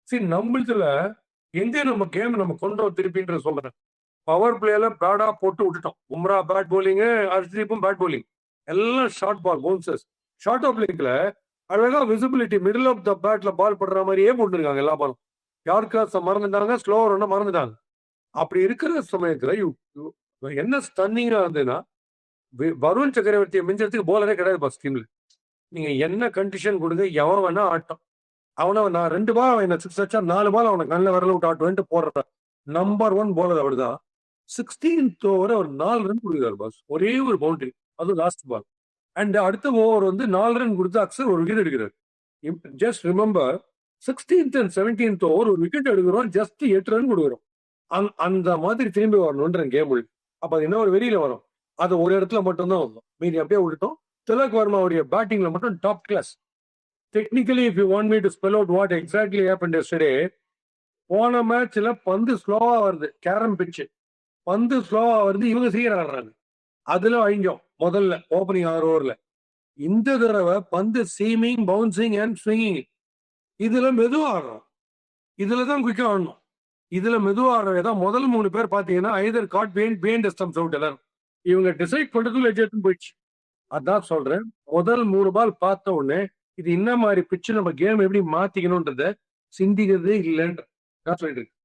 சரி, நம்மளதுல எங்க நம்ம கேம் நம்ம கொண்டோம் திருப்பின்ற சொல்றேன். பவர் பிளேல பேடா போட்டு விட்டுட்டோம். பும்ரா பேட் பவுலிங், ஹர்ஷ்தீப்பும் பேட் பவுலிங். எல்லாம் short ball bouncers. Short of லிங்க்ல அழகா விசிபிலிட்டி மிடில் ஆஃப் த பேட்ல பால் படுற மாதிரியே போட்டுருக்காங்க எல்லா பாலும். யார்காஸ மறந்துட்டாங்க, ஸ்லோவர் ஒன்ன மறந்துட்டாங்க. அப்படி இருக்கிற சமயத்துல என்ன ஸ்டன்னிங்கா இருந்ததுன்னா, வருண் சக்கரவர்த்தியை மிஞ்சறதுக்கு போலரே கிடையாது பாஸ் டீம்ல. நீங்க என்ன கண்டிஷன் கொடுங்க, எவன் வேணா ஆட்டம். அவனை நான் 2 பால் என்ன 6 அடிச்சா 4 பால் அவனை கண்ணில் விரல விட்டு ஆட்டுவேன்ட்டு போடுற நம்பர் 1 போலர் அவர்தான். 16th ஓவர் அவர் 4 ரன் கொடுக்குறாரு பாஸ். ஒரே ஒரு பவுண்டரி, அதுவும் லாஸ்ட் பால். அண்ட் அடுத்த ஓவர் வந்து 4 ரன் கொடுத்து அக்சர் ஒரு விக்கெட் எடுக்கிறார். Just remember, 16th and 17th over ஒரு விக்கெட் எடுக்கிறோம், ஜஸ்ட் 8 ரன் கொடுக்குறோம். அந்த மாதிரி திரும்பி வரணுன்ற கேம். அப்ப அது என்ன ஒரு வெளியில வரும், அது ஒரு இடத்துல மட்டும்தான் வரும். மீதி அப்படியே விட்டுட்டோம். திலக் வர்மாவுடைய பேட்டிங்ல மட்டும் top class. Technically if you want me to spell out what exactly happened yesterday, போன மேட்ச்ல பந்து ஸ்லோவா வருது, கேரம் பிட்ச் பந்து ஸ்லோவா வருது, இவங்க சீக்கிரம் ஆடுறாங்க. அதுல அழிஞ்சோம் முதல்ல ஓப்பனிங் 6 ஓவர்ல. இந்த தடவை பந்து சீமிங், பவுன்சிங் அண்ட் ஸ்விங்கிங். இதுல மெதுவா ஆடுறோம், இதுலதான் குயிக்கா ஆடணும். இதுல மெதுவா ஆடுறதான் முதல் 3 பேர் பாத்தீங்கன்னா either got behind stumps out. எல்லாரும் இவங்க டிசைட் பண்றதுக்குள்ள எடுத்து போயிடுச்சு. அதான் சொல்றேன், முதல் 3 பால் பார்த்த உடனே இது என்ன மாதிரி பிச்சு நம்ம கேம் எப்படி மாத்திக்கணும்ன்றத சிந்திக்கிறதே இல்லைன்ற சொல்லிட்டு இருக்கு.